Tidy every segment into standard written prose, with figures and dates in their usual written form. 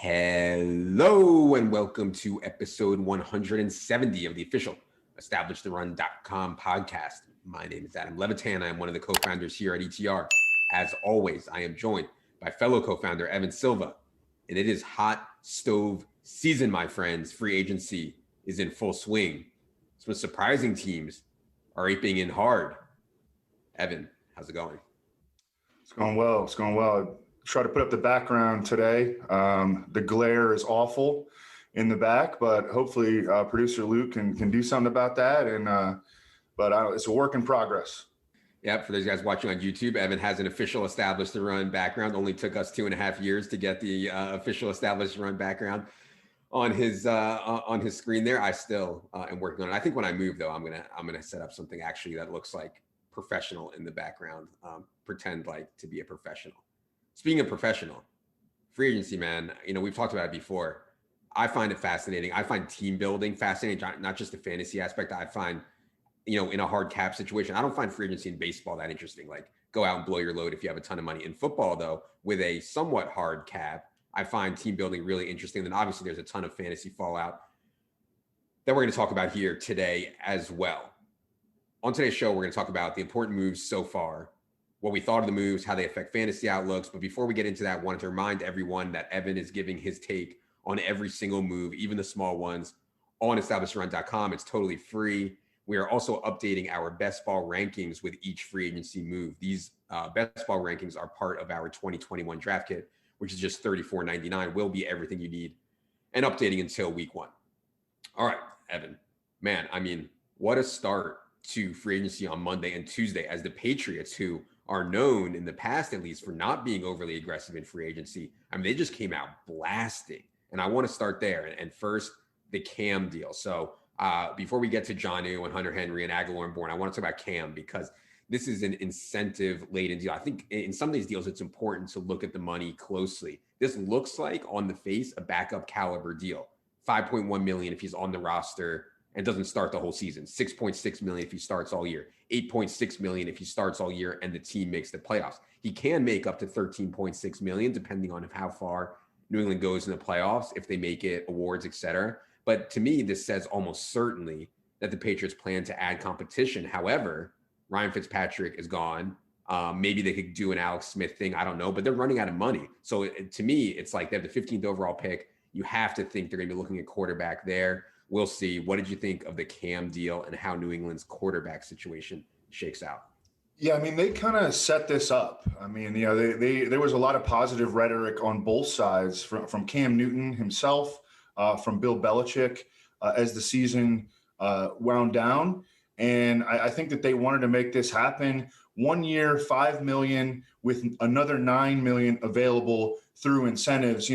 Hello and welcome to episode 170 of the official EstablishTheRun.com podcast. My name is Adam Levitan. I am one of the co-founders here at ETR. As always, I am joined by fellow co-founder Evan Silva. And it is hot stove season, my friends. Free agency is in full swing. Some surprising teams are aping in hard. Evan, how's it going? It's going well. It's going well. Try to put up the background today. The glare is awful in the back, but hopefully producer Luke can do something about that. But it's a work in progress. Yeah, for those guys watching on YouTube, Evan has an official Established the Run background. Only took us 2.5 years to get the official Established the Run background on his screen there. I still am working on it. I think when I move though, I'm gonna set up something actually that looks like professional in the background. Pretend like to be a professional. Speaking of professional, free agency, man, we've talked about it before. I find it fascinating. I find team building fascinating, not just the fantasy aspect. I find, in a hard cap situation, I don't find free agency in baseball that interesting. Like, go out and blow your load if you have a ton of money. In football, though, with a somewhat hard cap, I find team building really interesting. Then obviously there's a ton of fantasy fallout that we're going to talk about here today as well. On today's show, we're going to talk about the important moves so far, what we thought of the moves, how they affect fantasy outlooks. But before we get into that, I wanted to remind everyone that Evan is giving his take on every single move, even the small ones, on EstablishTheRun.com. It's totally free. We are also updating our best ball rankings with each free agency move. These best ball rankings are part of our 2021 draft kit, which is just $34.99, will be everything you need, and updating until week 1. All right, Evan, man, what a start to free agency on Monday and Tuesday, as the Patriots, who are known in the past, at least, for not being overly aggressive in free agency. They just came out blasting. And I want to start there. And first, the Cam deal. So before we get to Jonnu and Hunter Henry and Aguilar and Boone, I want to talk about Cam, because this is an incentive-laden deal. I think in some of these deals, it's important to look at the money closely. This looks like, on the face, a backup caliber deal. $5.1 million if he's on the roster and doesn't start the whole season. $6.6 million if he starts all year. $8.6 million if he starts all year and the team makes the playoffs. He can make up to $13.6 million, depending on how far New England goes in the playoffs, if they make it, awards, etc. But to me, this says almost certainly that the Patriots plan to add competition. However, Ryan Fitzpatrick is gone. Maybe they could do an Alex Smith thing. I don't know, but they're running out of money. So to me, it's like they have the 15th overall pick. You have to think they're going to be looking at quarterback there. We'll see. What did you think of the Cam deal and how New England's quarterback situation shakes out? Yeah, they kind of set this up. There was a lot of positive rhetoric on both sides from Cam Newton himself, from Bill Belichick as the season wound down. And I think that they wanted to make this happen. 1 year, $5 million, with another $9 million available through incentives.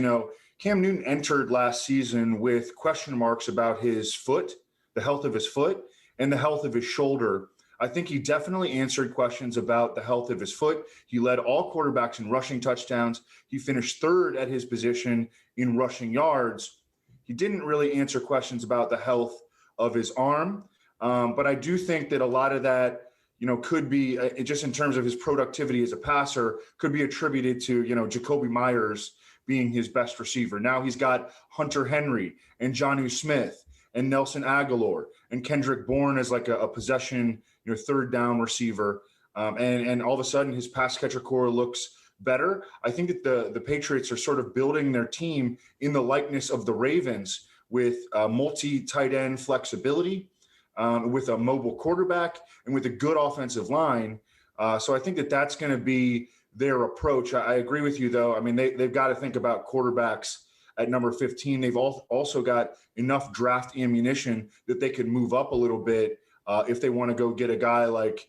Cam Newton entered last season with question marks about his foot, the health of his foot, and the health of his shoulder. I think he definitely answered questions about the health of his foot. He led all quarterbacks in rushing touchdowns. He finished third at his position in rushing yards. He didn't really answer questions about the health of his arm. But I do think that a lot of that, could be just in terms of his productivity as a passer, could be attributed to, Jacoby Myers being his best receiver. Now he's got Hunter Henry and Jonnu Smith and Nelson Aguilar and Kendrick Bourne as like a possession, third down receiver. And all of a sudden his pass catcher core looks better. I think that the Patriots are sort of building their team in the likeness of the Ravens, with multi-tight end flexibility, with a mobile quarterback, and with a good offensive line. So I think that that's going to be their approach. I agree with you, though. They've got to think about quarterbacks at number 15. They've also got enough draft ammunition that they could move up a little bit if they want to go get a guy like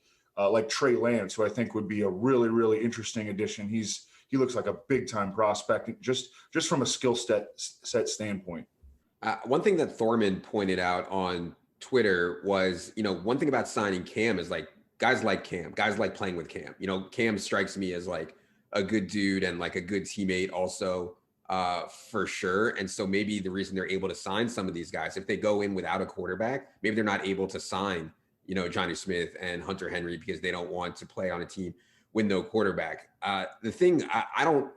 Trey Lance, who I think would be a really, really interesting addition. He looks like a big-time prospect, just from a skill set standpoint. One thing that Thorman pointed out on Twitter was, one thing about signing Cam is like, guys like Cam, guys like playing with Cam. Cam strikes me as like a good dude and like a good teammate also, for sure. And so maybe the reason they're able to sign some of these guys, if they go in without a quarterback, maybe they're not able to sign, Jonnu Smith and Hunter Henry because they don't want to play on a team with no quarterback. The thing I don't,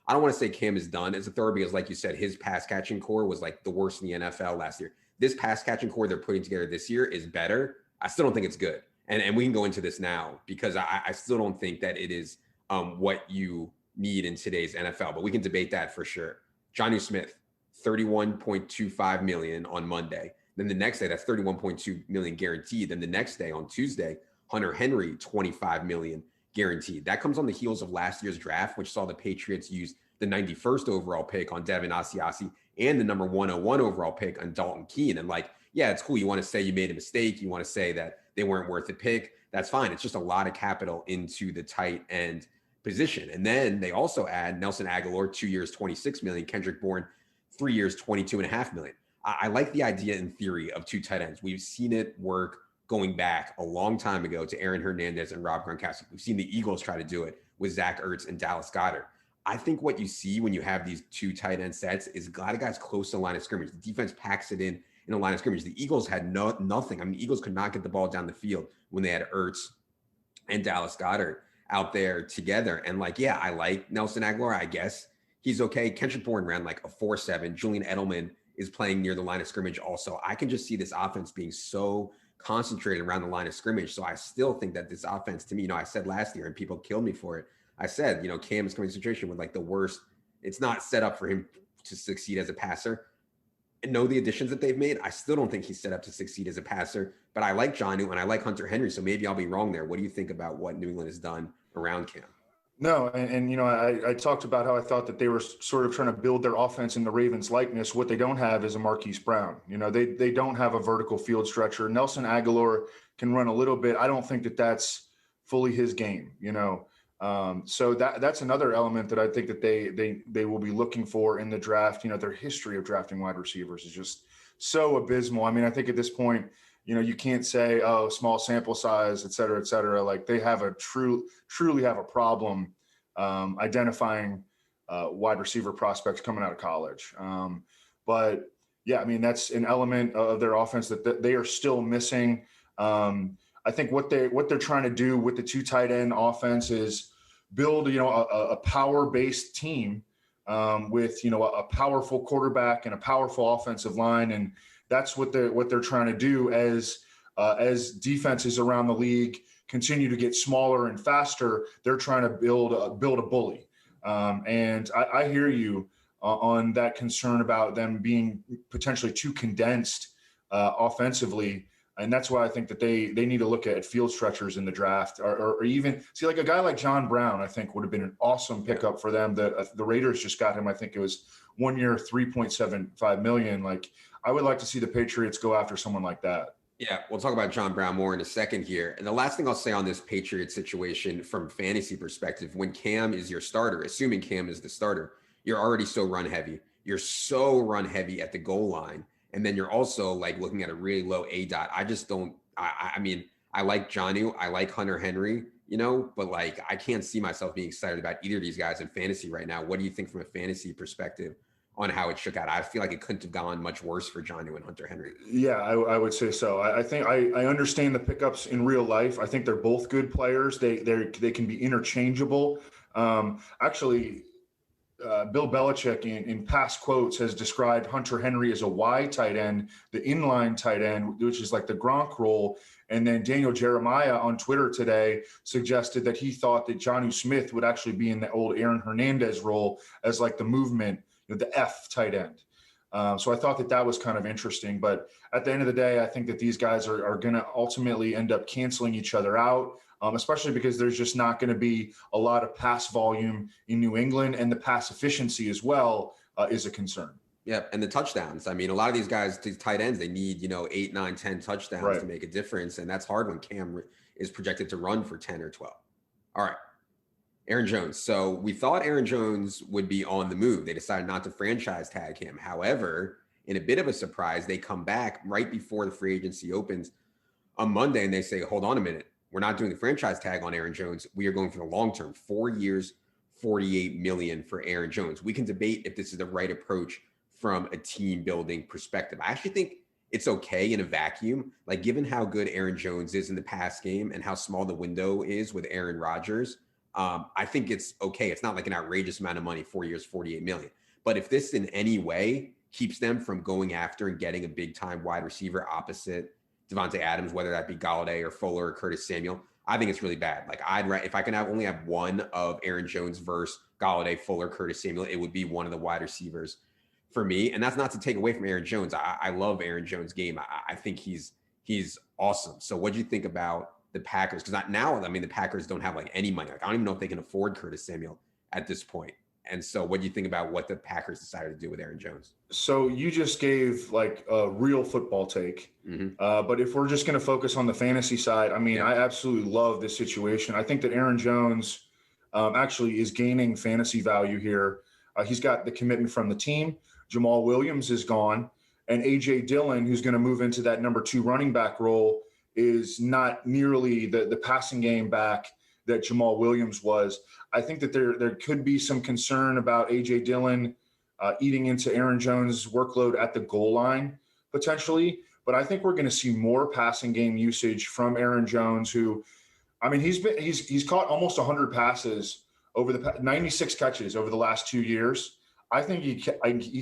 I don't want to say Cam is done as a thrower because, like you said, his pass catching core was like the worst in the NFL last year. This pass catching core they're putting together this year is better. I still don't think it's good. And we can go into this now because I still don't think that it is what you need in today's NFL, but we can debate that for sure. Jonnu Smith, 31.25 million on Monday. Then the next day, that's 31.2 million guaranteed. Then the next day on Tuesday, Hunter Henry, 25 million guaranteed. That comes on the heels of last year's draft, which saw the Patriots use the 91st overall pick on Devin Asiasi and the number 101 overall pick on Dalton Keene. And like, yeah, it's cool. You want to say you made a mistake. You want to say that they weren't worth the pick. That's fine. It's just a lot of capital into the tight end position. And then they also add Nelson Aguilar, 2 years, 26 million, Kendrick Bourne, 3 years, 22.5 million. I like the idea in theory of two tight ends. We've seen it work going back a long time ago to Aaron Hernandez and Rob Gronkowski. We've seen the Eagles try to do it with Zach Ertz and Dallas Goedert. I think what you see when you have these two tight end sets is a lot of guys close to the line of scrimmage. The defense packs it in a line of scrimmage. The Eagles had nothing. I mean, the Eagles could not get the ball down the field when they had Ertz and Dallas Goedert out there together. And like, yeah, I like Nelson Aguilar. I guess he's okay. Kendrick Bourne ran like a 4.7. Julian Edelman is playing near the line of scrimmage also. I can just see this offense being so concentrated around the line of scrimmage. So I still think that this offense, to me, I said last year and people killed me for it. I said, Cam is coming to a situation with like the worst. It's not set up for him to succeed as a passer. And know the additions that they've made. I still don't think he's set up to succeed as a passer, but I like Jonnu and I like Hunter Henry. So maybe I'll be wrong there. What do you think about what New England has done around Cam? No, and I talked about how I thought that they were sort of trying to build their offense in the Ravens' likeness. What they don't have is a Marquise Brown. They don't have a vertical field stretcher. Nelson Aguilar can run a little bit. I don't think that that's fully his game. So that's another element that I think that they will be looking for in the draft. Their history of drafting wide receivers is just so abysmal. I mean, I think at this point, you can't say, oh, small sample size, et cetera, et cetera. Like they have truly have a problem identifying wide receiver prospects coming out of college. But yeah, I mean, that's an element of their offense that they are still missing. I think what they're trying to do with the two tight end offense is build, a power-based team with, a powerful quarterback and a powerful offensive line. And that's what they're trying to do as defenses around the league continue to get smaller and faster. They're trying to build a bully. And I hear you on that concern about them being potentially too condensed offensively. And that's why I think that they need to look at field stretchers in the draft or even see like a guy like John Brown, I think would have been an awesome pickup for them. The Raiders just got him. I think it was 1 year, 3.75 million. Like I would like to see the Patriots go after someone like that. Yeah, we'll talk about John Brown more in a second here. And the last thing I'll say on this Patriots situation from fantasy perspective, when Cam is your starter, assuming Cam is the starter, you're already so run heavy. You're so run heavy at the goal line. And then you're also like looking at a really low ADOT. I just don't, I mean, I like Jonnu, I like Hunter Henry, but like, I can't see myself being excited about either of these guys in fantasy right now. What do you think from a fantasy perspective on how it shook out? I feel like it couldn't have gone much worse for Jonnu and Hunter Henry. Yeah, I would say so. I think I understand the pickups in real life. I think they're both good players. They can be interchangeable. Actually, Bill Belichick in past quotes has described Hunter Henry as a Y tight end, the inline tight end, which is like the Gronk role. And then Daniel Jeremiah on Twitter today suggested that he thought that Jonnu Smith would actually be in the old Aaron Hernandez role as like the movement, the F tight end. So I thought that was kind of interesting. But at the end of the day, I think that these guys are going to ultimately end up canceling each other out. Especially because there's just not going to be a lot of pass volume in New England, and the pass efficiency as well is a concern. Yeah, and the touchdowns. I mean, a lot of these guys, these tight ends, they need 8, 9, 10 touchdowns to make a difference, and that's hard when Cam is projected to run for 10 or 12. All right, Aaron Jones. So we thought Aaron Jones would be on the move. They decided not to franchise tag him. However, in a bit of a surprise, they come back right before the free agency opens on Monday, and they say, "Hold on a minute. We're not doing the franchise tag on Aaron Jones. We are going for the long term, 4 years, $48 million for Aaron Jones." We can debate if this is the right approach from a team building perspective. I actually think it's okay in a vacuum. Like given how good Aaron Jones is in the pass game and how small the window is with Aaron Rodgers, I think it's okay. It's not like an outrageous amount of money, 4 years, 48 million. But if this in any way keeps them from going after and getting a big time wide receiver opposite Devontae Adams, whether that be Galladay or Fuller or Curtis Samuel, I think it's really bad. Like if I can only have one of Aaron Jones versus Galladay, Fuller, Curtis Samuel, it would be one of the wide receivers for me. And that's not to take away from Aaron Jones. I love Aaron Jones' game. I think he's awesome. So what do you think about the Packers? Because now, I mean, the Packers don't have like any money. Like I don't even know if they can afford Curtis Samuel at this point. And so what do you think about what the Packers decided to do with Aaron Jones? So you just gave like a real football take. But if we're just going to focus on the fantasy side, I mean, I absolutely love this situation. I think that Aaron Jones actually is gaining fantasy value here. He's got the commitment from the team. Jamal Williams is gone. And A.J. Dillon, who's going to move into that number 2 running back role, is not nearly the passing game back that Jamal Williams was. I think that there could be some concern about A.J. Dillon eating into Aaron Jones' workload at the goal line potentially. But I think we're going to see more passing game usage from Aaron Jones, who, I mean, he's caught almost 100 passes over the 96 catches over the last 2 years. I think he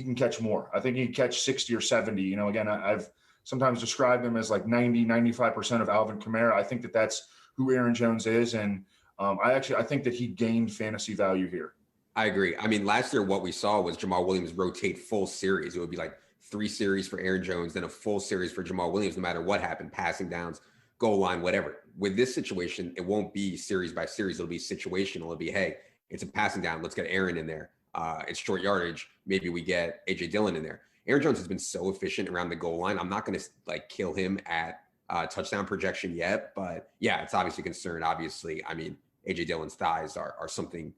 can catch more. I think he can catch 60 or 70. You know, again, I've sometimes described him as like 90, 95% of Alvin Kamara. I think that that's who Aaron Jones is. And I think that he gained fantasy value here. I agree. I mean, last year, what we saw was Jamal Williams rotate full series. It would be like 3 series for Aaron Jones, then a full series for Jamal Williams, no matter what happened, passing downs, goal line, whatever. With this situation, it won't be series by series. It'll be situational. It'll be, hey, it's a passing down. Let's get Aaron in there. It's short yardage. Maybe we get A.J. Dillon in there. Aaron Jones has been so efficient around the goal line. I'm not going to like kill him at touchdown projection yet, but yeah, it's obviously a concern. Obviously, I mean, A.J. Dillon's thighs are something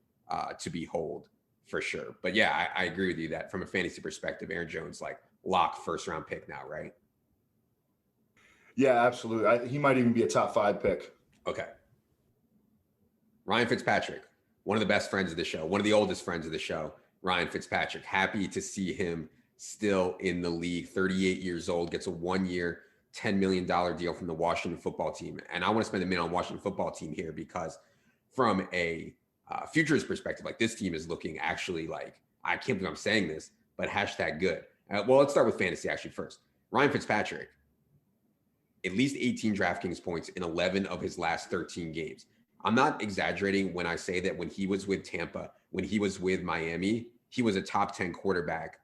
to behold for sure. But yeah, I agree with you that from a fantasy perspective, Aaron Jones, like lock first round pick now, right? Yeah, absolutely. He might even be a top 5 pick. Okay. Ryan Fitzpatrick, one of the best friends of the show, one of the oldest friends of the show, Ryan Fitzpatrick. Happy to see him still in the league, 38 years old, gets a 1-year, $10 million deal from the Washington football team. And I want to spend a minute on Washington football team here because from a futures perspective, like this team is looking actually like, I can't believe I'm saying this, but hashtag good. Well, let's start with fantasy actually first. Ryan Fitzpatrick, at least 18 DraftKings points in 11 of his last 13 games. I'm not exaggerating when I say that when he was with Tampa, when he was with Miami, he was a top 10 quarterback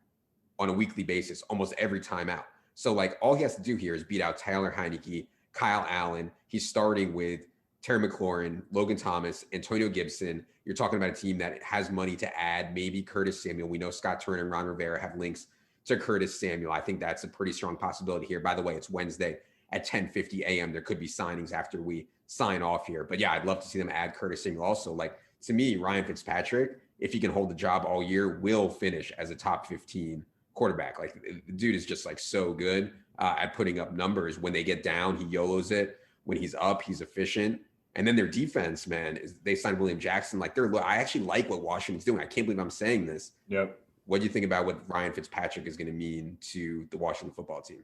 on a weekly basis, almost every time out. So like all he has to do here is beat out Tyler Heineke, Kyle Allen. He's starting with Terry McLaurin, Logan Thomas, Antonio Gibson. You're talking about a team that has money to add, maybe Curtis Samuel. We know Scott Turner and Ron Rivera have links to Curtis Samuel. I think that's a pretty strong possibility here. By the way, it's Wednesday at 10:50 a.m. There could be signings after we sign off here. But yeah, I'd love to see them add Curtis Samuel also. Like to me, Ryan Fitzpatrick, if he can hold the job all year, will finish as a top 15 quarterback. Like the dude is just like so good at putting up numbers. When they get down, he YOLOs it. When he's up, he's efficient. And then their defense, man, they signed William Jackson. Like I actually like what Washington's doing. I can't believe I'm saying this. Yep. What do you think about what Ryan Fitzpatrick is going to mean to the Washington football team?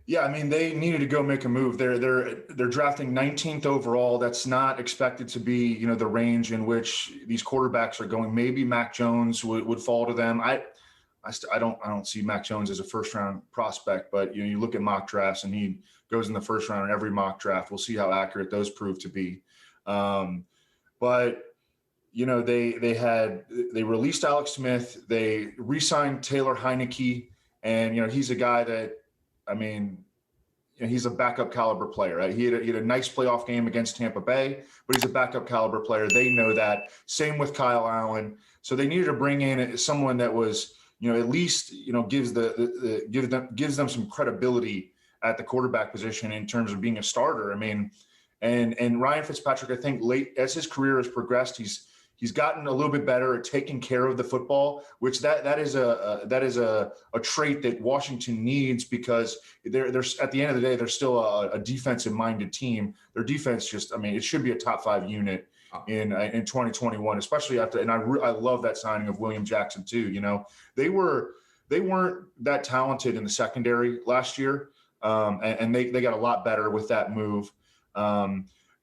Yeah, I mean, they needed to go make a move. They're drafting 19th overall. That's not expected to be, you know, the range in which these quarterbacks are going. Maybe Mac Jones would fall to them. I don't see Mac Jones as a first round prospect, but you know, you look at mock drafts and he goes in the first round in every mock draft. We'll see how accurate those prove to be. But you know, they released Alex Smith. They re-signed Taylor Heineke, and you know, he's a guy that, I mean, you know, he's a backup caliber player, right? He had a nice playoff game against Tampa Bay, but he's a backup caliber player. They know that. Same with Kyle Allen. So they needed to bring in someone that was, you know, at least, you know, gives them some credibility at the quarterback position in terms of being a starter. I mean, and Ryan Fitzpatrick, I think late as his career has progressed, he's gotten a little bit better at taking care of the football, which that is a trait that Washington needs, because they're at the end of the day, they're still a defensive minded team. Their defense it should be a top 5 unit in 2021, especially after, and I love that signing of William Jackson too. You know, they weren't that talented in the secondary last year. And they got a lot better with that move.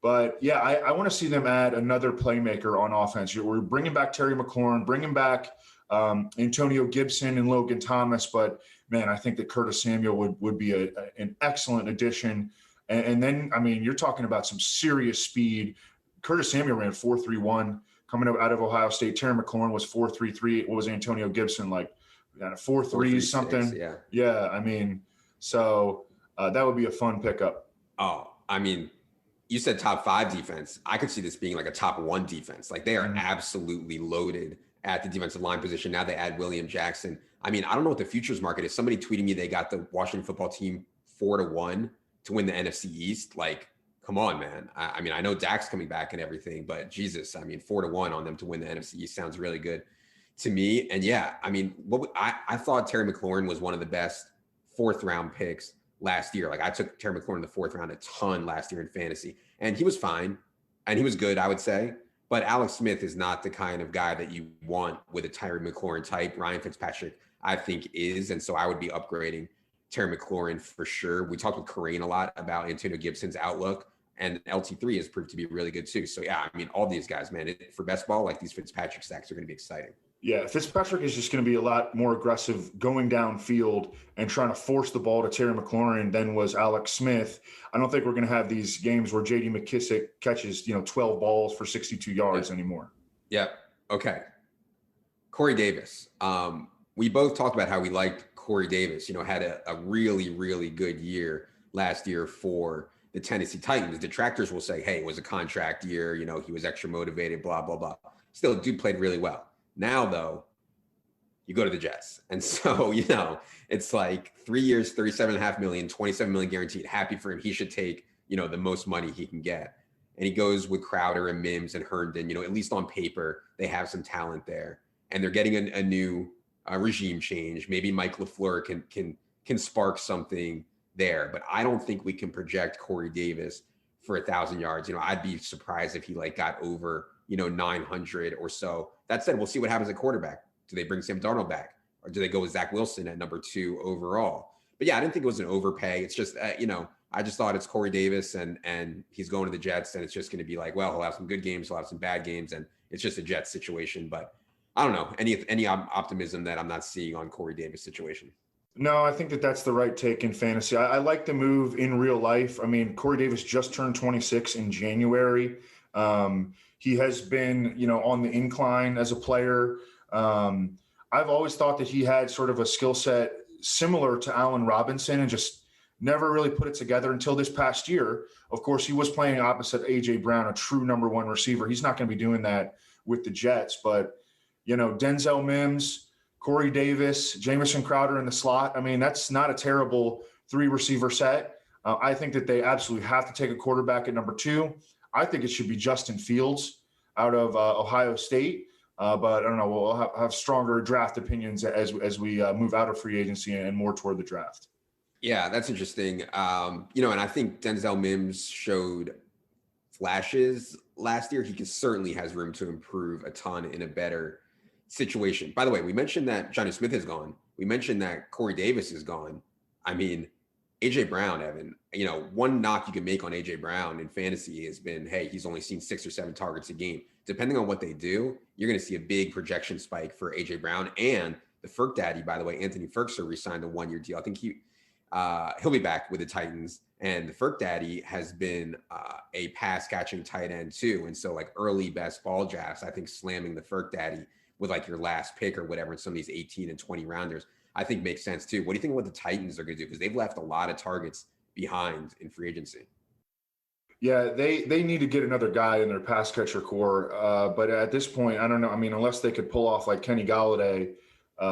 But yeah, I want to see them add another playmaker on offense. We're bringing back Terry McLaurin, bringing back Antonio Gibson and Logan Thomas. But man, I think that Curtis Samuel would be an excellent addition. And then, I mean, you're talking about some serious speed. Curtis Samuel ran 4.31 coming out of Ohio State. Terry McLaurin was 4.33. What was Antonio Gibson like? 4.3 something? Yeah. Yeah. I mean, so that would be a fun pickup. Oh, I mean, you said top 5 defense. I could see this being like a top 1 defense. Like they are absolutely loaded at the defensive line position. Now they add William Jackson. I mean, I don't know what the futures market is. Somebody tweeted me they got the Washington football team 4-1 to win the NFC East. Like, come on, man. I mean, I know Dak's coming back and everything, but Jesus, I mean, 4-1 on them to win the NFC East sounds really good to me. And yeah, I mean, I thought Terry McLaurin was one of the best 4th round picks last year. Like I took Terry McLaurin in the 4th round a ton last year in fantasy, and he was fine and he was good, I would say. But Alex Smith is not the kind of guy that you want with a Terry McLaurin type. Ryan Fitzpatrick, I think, is. And so I would be upgrading Terry McLaurin for sure. We talked with Corain a lot about Antonio Gibson's outlook, and LT3 has proved to be really good too. So yeah, I mean, all these guys, man, for best ball, like these Fitzpatrick stacks are going to be exciting. Yeah, Fitzpatrick is just going to be a lot more aggressive going downfield and trying to force the ball to Terry McLaurin than was Alex Smith. I don't think we're going to have these games where J.D. McKissick catches, 12 balls for 62 yards anymore. Yeah. Okay. Corey Davis. We both talked about how we liked Corey Davis, had a really, really good year last year for the Tennessee Titans. Detractors will say, hey, it was a contract year. He was extra motivated, blah, blah, blah. Still, dude played really well. Now, though, you go to the Jets. And so, it's like 3 years, $37.5 million, $27 million guaranteed. Happy for him. He should take, the most money he can get. And he goes with Crowder and Mims and Herndon. At least on paper, they have some talent there. And they're getting a new regime change. Maybe Mike LaFleur can spark something there. But I don't think we can project Corey Davis for 1,000 yards. I'd be surprised if he got over 900 or so. That said, we'll see what happens at quarterback. Do they bring Sam Darnold back, or do they go with Zach Wilson at number 2 overall? But yeah, I didn't think it was an overpay. It's just, I just thought it's Corey Davis and he's going to the Jets, and it's just going to be like, well, he'll have some good games, he'll have some bad games, and it's just a Jets situation. But I don't know, any optimism that I'm not seeing on Corey Davis situation. No, I think that's the right take in fantasy. I like the move in real life. I mean, Corey Davis just turned 26 in January. He has been, on the incline as a player. I've always thought that he had sort of a skill set similar to Allen Robinson and just never really put it together until this past year. Of course, he was playing opposite A.J. Brown, a true number 1 receiver. He's not going to be doing that with the Jets. But, Denzel Mims, Corey Davis, Jamison Crowder in the slot. I mean, that's not a terrible 3-receiver set. I think that they absolutely have to take a quarterback at number 2. I think it should be Justin Fields out of Ohio State. But I don't know. We'll have stronger draft opinions as we move out of free agency and more toward the draft. Yeah, that's interesting. And I think Denzel Mims showed flashes last year. He certainly has room to improve a ton in a better situation. By the way, we mentioned that Jonnu Smith is gone. We mentioned that Corey Davis is gone. I mean, A.J. Brown, Evan, one knock you can make on A.J. Brown in fantasy has been, hey, he's only seen 6 or 7 targets a game. Depending on what they do, you're going to see a big projection spike for A.J. Brown. And the Ferk Daddy, by the way, Anthony Ferkser resigned a 1-year deal. I think he'll be back with the Titans. And the Ferk Daddy has been a pass-catching tight end too. And so early best ball drafts, I think slamming the Ferk Daddy with your last pick or whatever in some of these 18 and 20 rounders, I think makes sense too. What do you think what the Titans are going to do? Because they've left a lot of targets behind in free agency. Yeah, they need to get another guy in their pass catcher core. But at this point, I don't know. I mean, unless they could pull off Kenny Golladay, I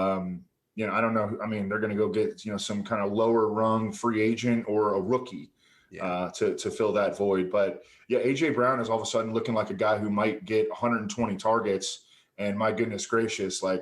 don't know. I mean, they're going to go get, some kind of lower rung free agent or a rookie to fill that void. But yeah, A.J. Brown is all of a sudden looking like a guy who might get 120 targets. And my goodness gracious, I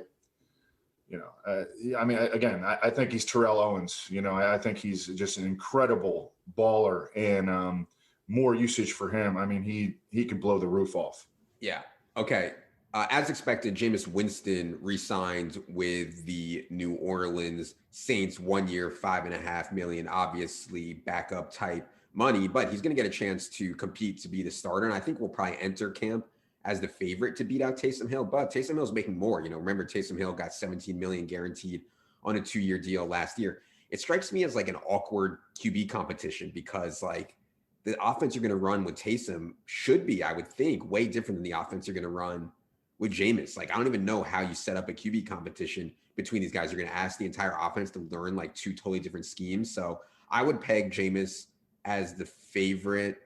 mean, again, I think he's Terrell Owens. I think he's just an incredible baller, and more usage for him. I mean, he could blow the roof off. Yeah. Okay. As expected, Jameis Winston re-signed with the New Orleans Saints 1 year, $5.5 million, obviously backup type money, but he's going to get a chance to compete to be the starter. And I think we'll probably enter camp as the favorite to beat out Taysom Hill. But Taysom Hill's making more. Remember Taysom Hill got 17 million guaranteed on a 2-year deal last year. It strikes me as like an awkward QB competition because like the offense you're going to run with Taysom should be, I would think, way different than the offense you're going to run with Jameis. Like, I don't even know how you set up a QB competition between these guys. You're going to ask the entire offense to learn like 2 totally different schemes. So I would peg Jameis as the favorite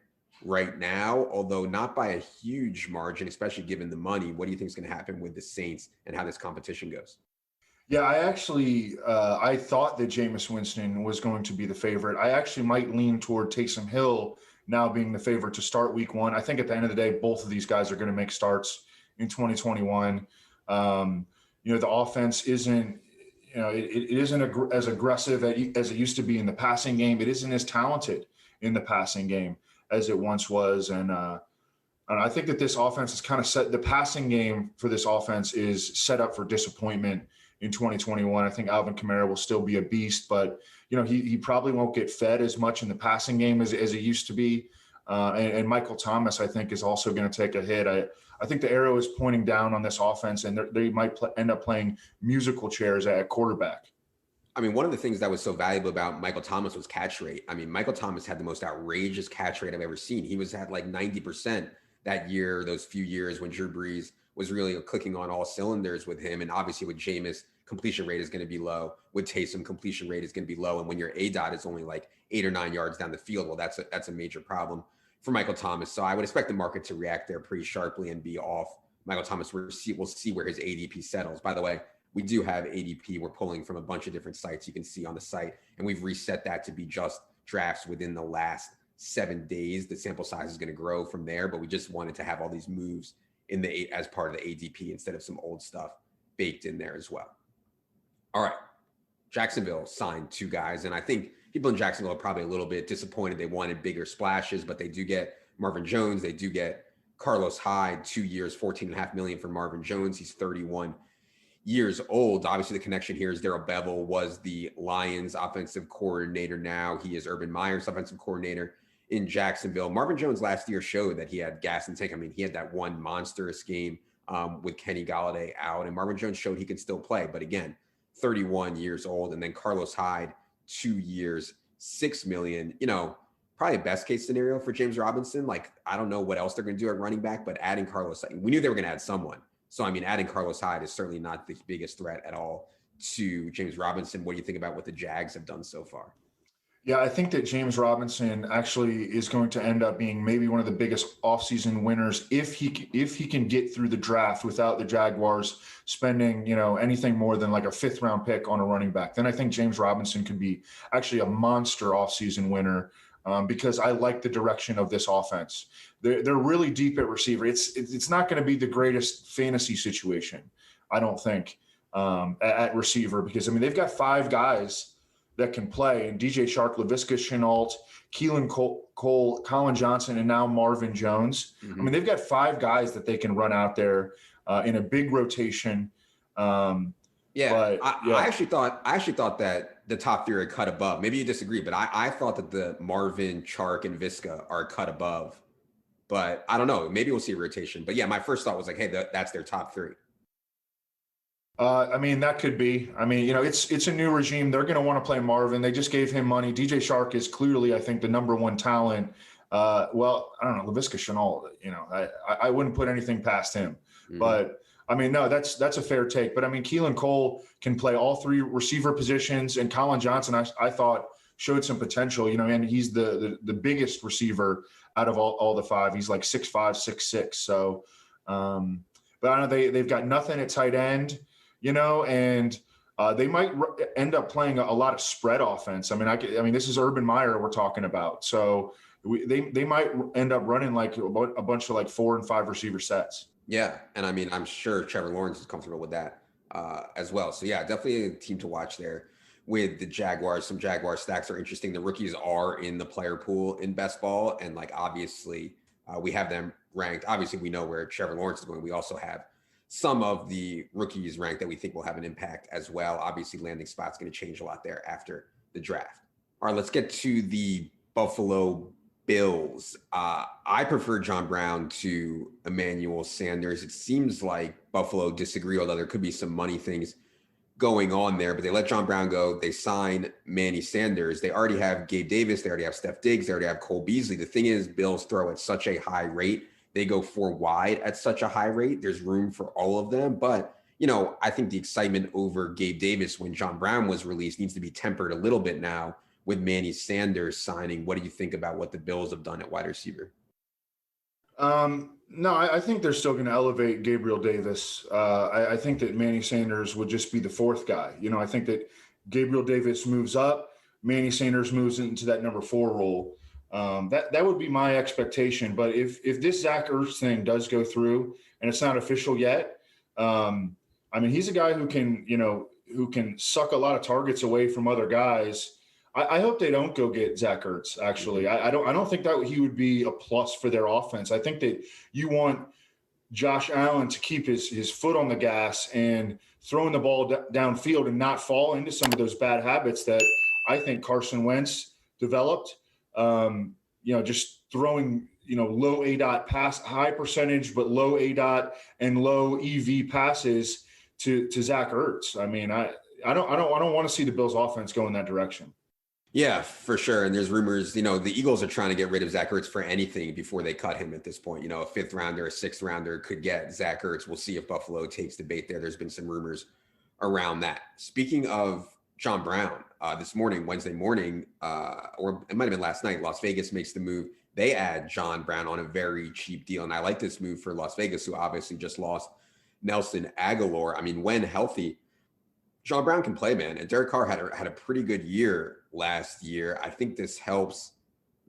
right now, although not by a huge margin, especially given the money. What do you think is going to happen with the Saints and how this competition goes? Yeah, I actually I thought that Jameis Winston was going to be the favorite. I actually might lean toward Taysom Hill now being the favorite to start week 1. I think at the end of the day, both of these guys are going to make starts in 2021. The offense isn't, it isn't as aggressive as it used to be in the passing game. It isn't as talented in the passing game as it once was. And I think that this offense is kind of set. The passing game for this offense is set up for disappointment in 2021. I think Alvin Kamara will still be a beast, but he probably won't get fed as much in the passing game as it used to be. And Michael Thomas, I think, is also going to take a hit. I think the arrow is pointing down on this offense, and they might end up playing musical chairs at quarterback. I mean, one of the things that was so valuable about Michael Thomas was catch rate. I mean, Michael Thomas had the most outrageous catch rate I've ever seen. He was at like 90% that year, those few years when Drew Brees was really clicking on all cylinders with him. And obviously with Jameis, completion rate is going to be low. With Taysom, completion rate is going to be low. And when your ADOT is only like 8 or 9 yards down the field, well, that's a major problem for Michael Thomas. So I would expect the market to react there pretty sharply and be off Michael Thomas. We'll see where his ADP settles. By the way, we do have ADP. We're pulling from a bunch of different sites you can see on the site, and we've reset that to be just drafts within the last 7 days. The sample size is going to grow from there, but we just wanted to have all these moves as part of the ADP instead of some old stuff baked in there as well. All right. Jacksonville signed 2 guys, and I think people in Jacksonville are probably a little bit disappointed. They wanted bigger splashes, but they do get Marvin Jones. They do get Carlos Hyde, 2 years, $14.5 million for Marvin Jones. He's 31 years old. Obviously, the connection here is Darrell Bevel was the Lions offensive coordinator. Now he is Urban Meyer's offensive coordinator in Jacksonville. Marvin Jones last year showed that he had gas in the tank. I mean, he had that one monstrous game with Kenny Golladay out, and Marvin Jones showed he could still play. But again, 31 years old. And then Carlos Hyde, 2 years, $6 million. Probably best case scenario for James Robinson. Like, I don't know what else they're going to do at running back, but adding Carlos, we knew they were going to add someone. So, I mean, adding Carlos Hyde is certainly not the biggest threat at all to James Robinson. What do you think about what the Jags have done so far? Yeah, I think that James Robinson actually is going to end up being maybe one of the biggest offseason winners if he can get through the draft without the Jaguars spending, anything more than like a 5th round pick on a running back. Then I think James Robinson could be actually a monster offseason winner because I like the direction of this offense. They're really deep at receiver. It's not going to be the greatest fantasy situation, I don't think, at receiver because, I mean, they've got 5 guys that can play, and DJ Shark, Laviska Shenault, Keelan Cole, Colin Johnson, and now Marvin Jones. Mm-hmm. I mean, they've got 5 guys that they can run out there in a big rotation. I actually thought that the top 3 are cut above. Maybe you disagree, but I thought that the Marvin, Chark, and Viska are cut above. But I don't know. Maybe we'll see a rotation. But yeah, my first thought was like, hey, that's their top 3. I mean, that could be. I mean, it's a new regime. They're going to want to play Marvin. They just gave him money. DJ Shark is clearly, I think, the number 1 talent. Well, I don't know, Laviska Shenault, I wouldn't put anything past him. Mm-hmm. But, I mean, no, that's a fair take. But, I mean, Keelan Cole can play all 3 receiver positions. And Colin Johnson, I thought, showed some potential, and he's the biggest receiver out of all the 5. He's like 6'5", 6'6". So, but I know they've got nothing at tight end. And they might end up playing a lot of spread offense. I mean, this is Urban Meyer we're talking about. So they might end up running like a bunch of like 4 and 5 receiver sets. Yeah. And I mean, I'm sure Trevor Lawrence is comfortable with that as well. So yeah, definitely a team to watch there with the Jaguars. Some Jaguar stacks are interesting. The rookies are in the player pool in best ball. And like, obviously we have them ranked. Obviously we know where Trevor Lawrence is going. We also have some of the rookies ranked that we think will have an impact as well. Obviously, landing spot's going to change a lot there after the draft. All right, let's get to the Buffalo Bills. I prefer John Brown to Emmanuel Sanders. It seems like Buffalo disagree, although there could be some money things going on there, but they let John Brown go. They sign Manny Sanders. They already have Gabe Davis. They already have Steph Diggs. They already have Cole Beasley. The thing is, Bills throw at such a high rate. They go 4 wide at such a high rate. There's room for all of them. But, I think the excitement over Gabe Davis when John Brown was released needs to be tempered a little bit now with Manny Sanders signing. What do you think about what the Bills have done at wide receiver? No, I think they're still going to elevate Gabriel Davis. I think that Manny Sanders would just be the 4th guy. I think that Gabriel Davis moves up, Manny Sanders moves into that number 4 role. That would be my expectation. But if this Zach Ertz thing does go through and it's not official yet, he's a guy who can suck a lot of targets away from other guys. I hope they don't go get Zach Ertz, actually. I don't think that he would be a plus for their offense. I think that you want Josh Allen to keep his foot on the gas and throwing the ball downfield and not fall into some of those bad habits that I think Carson Wentz developed. Just throwing, low ADOT pass, high percentage, but low ADOT and low EV passes to Zach Ertz. I don't want to see the Bills offense go in that direction. Yeah, for sure. And there's rumors, the Eagles are trying to get rid of Zach Ertz for anything before they cut him at this point. A 5th rounder, a 6th rounder could get Zach Ertz. We'll see if Buffalo takes the bait there. There's been some rumors around that. Speaking of John Brown, this morning, Wednesday morning, or it might have been last night, Las Vegas makes the move. They add John Brown on a very cheap deal. And I like this move for Las Vegas, who obviously just lost Nelson Aguilar. When healthy, John Brown can play, man. And Derek Carr had a pretty good year last year. I think this helps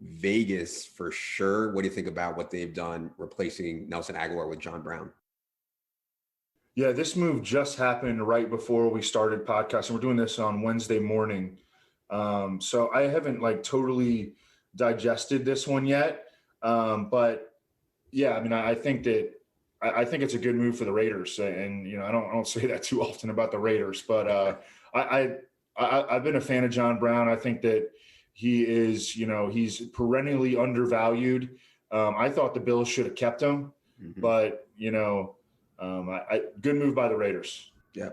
Vegas for sure. What do you think about what they've done replacing Nelson Aguilar with John Brown? Yeah, this move just happened right before we started podcasting. We're doing this on Wednesday morning. So I haven't totally digested this one yet. But yeah, I think that I think it's a good move for the Raiders, and I don't say that too often about the Raiders, but I've been a fan of John Brown. I think that he is, he's perennially undervalued. I thought the Bills should have kept him, but good move by the Raiders. Yeah.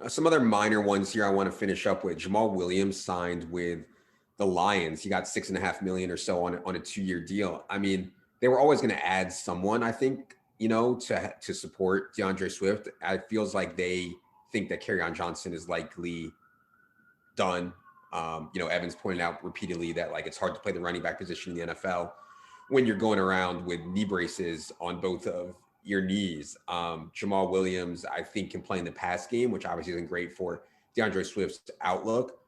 Some other minor ones here I want to finish up with. Jamal Williams signed with the Lions. He got $6.5 million or so on a 2-year deal. They were always going to add someone, I think, to support DeAndre Swift. It feels like they think that Kerryon Johnson is likely done. Evans pointed out repeatedly that it's hard to play the running back position in the NFL when you're going around with knee braces on both of your knees. Jamal Williams, I think, can play in the pass game, which obviously isn't great for DeAndre Swift's outlook.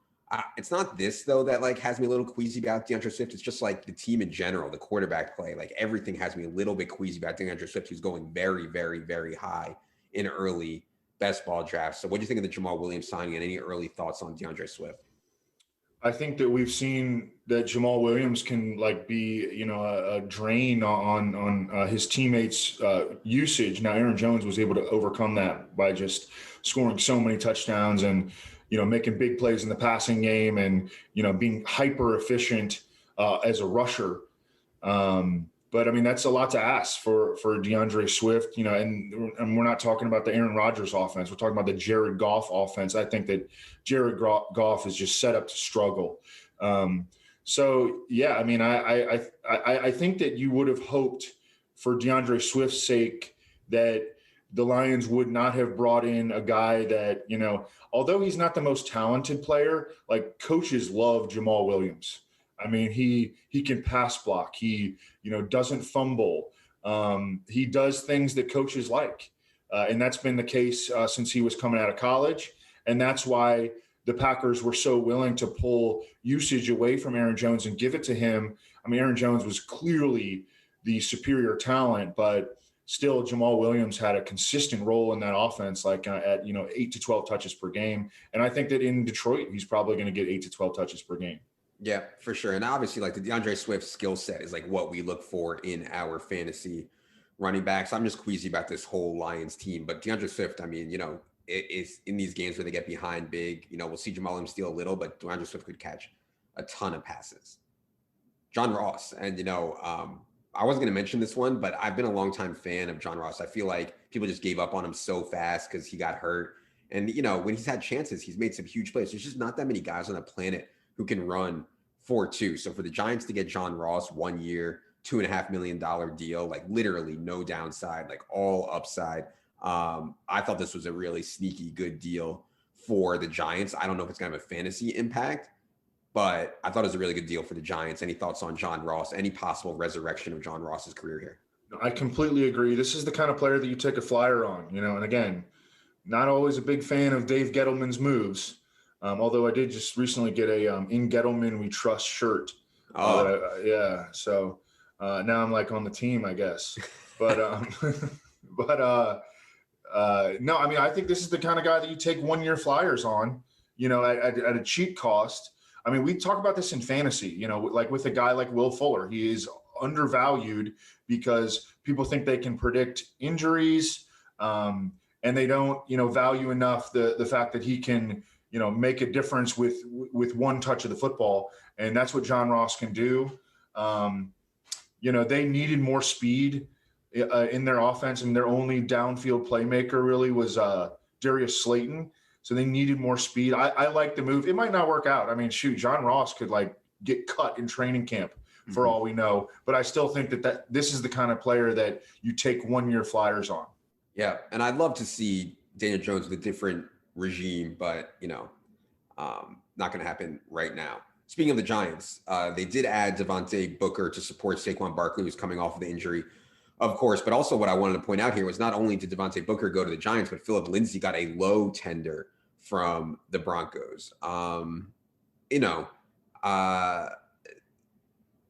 It's not this, though, that has me a little queasy about DeAndre Swift. It's just the team in general, the quarterback play, everything has me a little bit queasy about DeAndre Swift, who's going very, very, very high in early best ball drafts. So what do you think of the Jamal Williams signing and any early thoughts on DeAndre Swift? I think that we've seen that Jamal Williams can be, a drain on his teammates' usage. Now, Aaron Jones was able to overcome that by just scoring so many touchdowns and, making big plays in the passing game and, being hyper efficient as a rusher. But that's a lot to ask for DeAndre Swift, and we're not talking about the Aaron Rodgers offense. We're talking about the Jared Goff offense. I think that Jared Goff is just set up to struggle. So yeah, I think that you would have hoped for DeAndre Swift's sake that the Lions would not have brought in a guy that, although he's not the most talented player, coaches love Jamal Williams. He can pass block. He, doesn't fumble. He does things that coaches like. And that's been the case since he was coming out of college. And that's why the Packers were so willing to pull usage away from Aaron Jones and give it to him. Aaron Jones was clearly the superior talent, but still Jamal Williams had a consistent role in that offense, at 8 to 12 touches per game. And I think that in Detroit, he's probably going to get 8 to 12 touches per game. Yeah, for sure. And obviously, the DeAndre Swift skill set is what we look for in our fantasy running backs. I'm just queasy about this whole Lions team. But DeAndre Swift, it is in these games where they get behind big. We'll see Jamal Williams steal a little, but DeAndre Swift could catch a ton of passes. John Ross. And, I wasn't going to mention this one, but I've been a longtime fan of John Ross. I feel like people just gave up on him so fast because he got hurt. And, when he's had chances, he's made some huge plays. There's just not that many guys on the planet who can run 4.2. So for the Giants to get John Ross 1 year, $2.5 million deal, like literally no downside, like all upside. I thought this was a really sneaky good deal for the Giants. I don't know if it's going to have a fantasy impact, but I thought it was a really good deal for the Giants. Any thoughts on John Ross? Any possible resurrection of John Ross's career here? I completely agree. This is the kind of player that you take a flyer on, and again, not always a big fan of Dave Gettleman's moves. Although I did just recently get a "In Gettleman We Trust" shirt. Yeah. So now I'm like on the team, I guess. But no, I mean, I think this is the kind of guy that you take 1 year flyers on, at a cheap cost. I mean, we talk about this in fantasy, like with a guy like Will Fuller. He is undervalued because people think they can predict injuries, and they don't, value enough the fact that he can, make a difference with one touch of the football. And that's what John Ross can do. They needed more speed in their offense, and their only downfield playmaker really was Darius Slayton. So they needed more speed. I like the move. It might not work out. I mean, shoot, John Ross could get cut in training camp for all we know. But I still think that this is the kind of player that you take 1 year flyers on. Yeah, and I'd love to see Daniel Jones with a different regime, but not going to happen right now. Speaking of the Giants, they did add Devontae Booker to support Saquon Barkley, who's coming off of the injury, of course. But also what I wanted to point out here was not only did Devontae Booker go to the Giants, but Philip Lindsay got a low tender from the Broncos.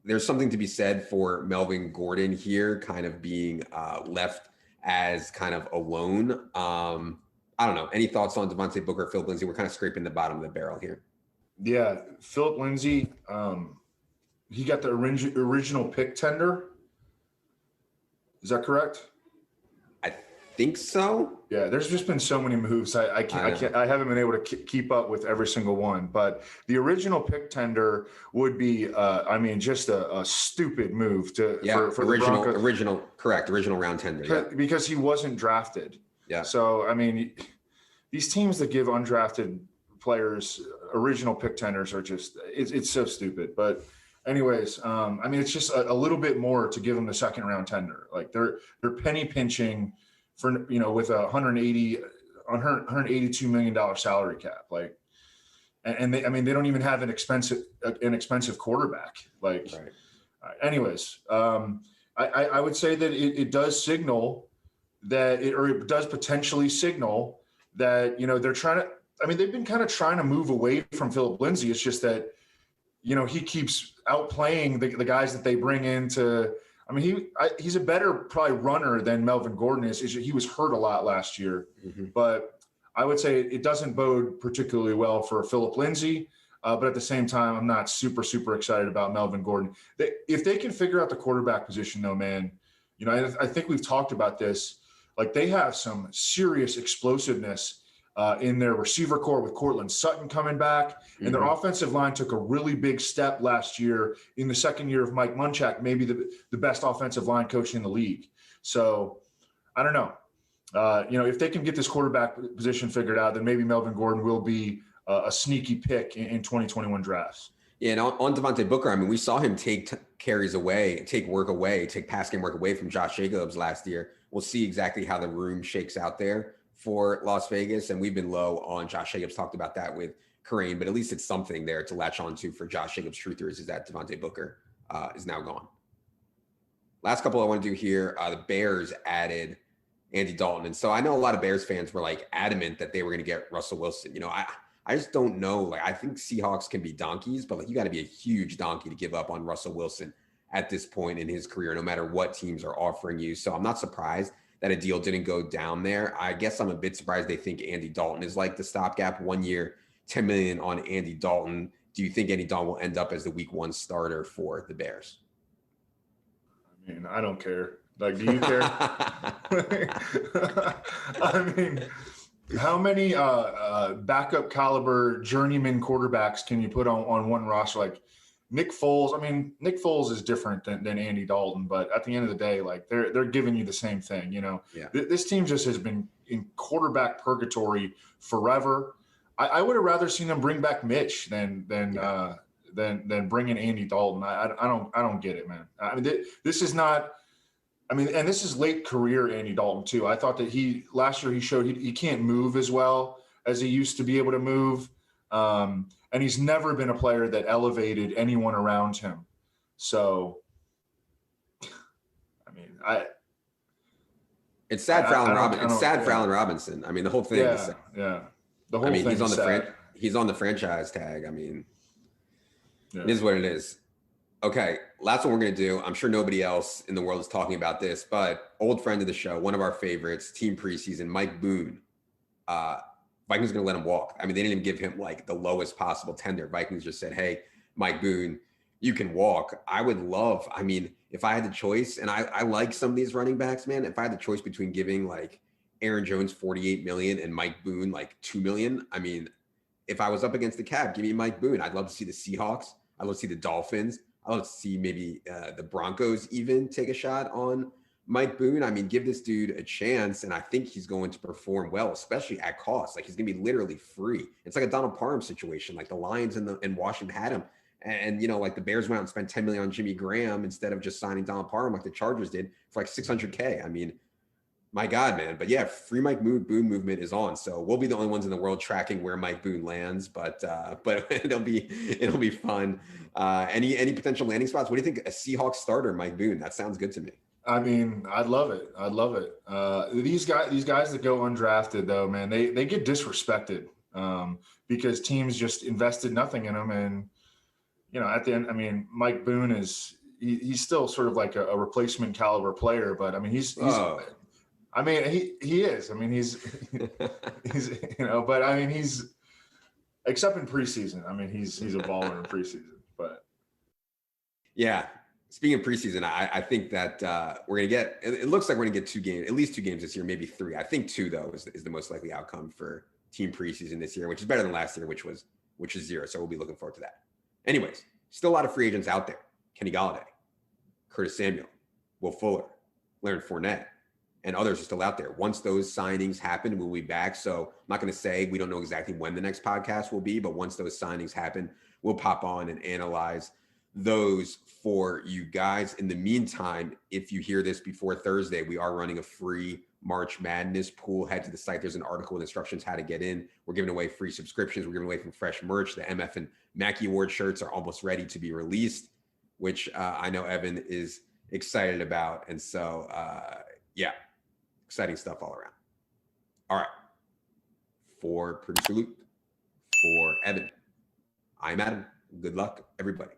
There's something to be said for Melvin Gordon here kind of being left as kind of alone. I don't know. Any thoughts on Devontae Booker, Philip Lindsay? We're kind of scraping the bottom of the barrel here. Yeah, Philip Lindsay, he got the original pick tender. Is that correct? I think so. Yeah, there's just been so many moves. I haven't been able to keep up with every single one. But the original pick tender would be, just a stupid move for original round tender. Because he wasn't drafted. Yeah. So, I mean, these teams that give undrafted players original pick tenders are just, it's so stupid. But anyways, it's just a little bit more to give them the second round tender. Like they're penny pinching for, with a $182 million salary cap. Like, and they don't even have an expensive quarterback. Like, right. Anyways, I would say that it does signal that it does potentially signal that, they're trying to, they've been kind of trying to move away from Philip Lindsay. It's just that, he keeps outplaying the guys that they bring into. He's a better probably runner than Melvin Gordon is. He was hurt a lot last year, but I would say it doesn't bode particularly well for Philip Lindsay. But at the same time, I'm not super, super excited about Melvin Gordon. If they can figure out the quarterback position though, man, I think we've talked about this. Like they have some serious explosiveness in their receiver core with Cortland Sutton coming back. And their offensive line took a really big step last year in the second year of Mike Munchak, maybe the best offensive line coach in the league. So I don't know. If they can get this quarterback position figured out, then maybe Melvin Gordon will be a sneaky pick in 2021 drafts. Yeah, and on Devontae Booker, we saw him take pass game work away from Josh Jacobs last year. We'll see exactly how the room shakes out there for Las Vegas. And we've been low on Josh Jacobs, talked about that with Kareem, but at least it's something there to latch on to for Josh Jacobs. Truthers is that Devontae Booker is now gone. Last couple I want to do here, the Bears added Andy Dalton. And so I know a lot of Bears fans were like adamant that they were going to get Russell Wilson. I just don't know. Like, I think Seahawks can be donkeys, but you got to be a huge donkey to give up on Russell Wilson at this point in his career, no matter what teams are offering you. So I'm not surprised that a deal didn't go down there. I guess I'm a bit surprised they think Andy Dalton is like the stopgap. 1 year, $10 million on Andy Dalton. Do you think Andy Dalton will end up as the week one starter for the Bears? I don't care. Like, do you care? How many backup caliber journeyman quarterbacks can you put on one roster? Like, Nick Foles. I mean, Nick Foles is different than Andy Dalton, but at the end of the day, like they're giving you the same thing. You know, Yeah. This team just has been in quarterback purgatory forever. I would have rather seen them bring back Mitch than bring in Andy Dalton. I don't get it, man. I mean, this is not. I mean, and this is late career Andy Dalton too. I thought that last year he showed he can't move as well as he used to be able to move. And he's never been a player that elevated anyone around him. So, I mean, it's sad for Allen Robinson. It's sad for Allen Robinson. I mean, the whole thing. Yeah, yeah. The whole thing. He's on the franchise tag. I mean, It is what it is. Okay, last one we're gonna do. I'm sure nobody else in the world is talking about this, but old friend of the show, one of our favorites, team preseason, Mike Boone. Vikings gonna let him walk. I mean, they didn't even give him like the lowest possible tender. Vikings just said, "Hey, Mike Boone, you can walk." I would love. I mean, if I had the choice, and I like some of these running backs, man. If I had the choice between giving like Aaron Jones $48 million and Mike Boone like $2 million, I mean, if I was up against the cap, give me Mike Boone. I'd love to see the Seahawks. I'd love to see the Dolphins. I'd love to see maybe the Broncos even take a shot on Mike Boone. I mean, give this dude a chance, and I think he's going to perform well, especially at cost. Like, he's going to be literally free. It's like a Donald Parham situation. Like, the Lions and Washington had him. And, you know, like the Bears went out and spent $10 million on Jimmy Graham instead of just signing Donald Parham like the Chargers did for like $600K. I mean, my God, man. But yeah, free Mike Boone movement is on. So we'll be the only ones in the world tracking where Mike Boone lands, but it'll be fun. Any potential landing spots? What do you think? A Seahawks starter, Mike Boone? That sounds good to me. I mean, I'd love it. These guys that go undrafted though, man, they get disrespected because teams just invested nothing in them. And, you know, at the end, I mean, Mike Boone he's still sort of like a replacement caliber player, but I mean, I mean, he is. I mean, he's, you know, but I mean, he's, except in preseason. I mean, he's a baller in preseason. But yeah, speaking of preseason, I think that we're gonna get. It looks like we're gonna get at least two games this year, maybe three. I think two though is the most likely outcome for team preseason this year, which is better than last year, which is 0. So we'll be looking forward to that. Anyways, still a lot of free agents out there: Kenny Golladay, Curtis Samuel, Will Fuller, Leonard Fournette. And others are still out there. Once those signings happen, we'll be back. So I'm not going to say we don't know exactly when the next podcast will be, but once those signings happen, we'll pop on and analyze those for you guys. In the meantime, if you hear this before Thursday, we are running a free March Madness pool. Head to the site. There's an article with instructions how to get in. We're giving away free subscriptions. We're giving away some fresh merch. The MF and Mackey Award shirts are almost ready to be released, which I know Evan is excited about. And so, yeah. Exciting stuff all around. All right. For producer Luke, for Evan, I'm Adam. Good luck, everybody.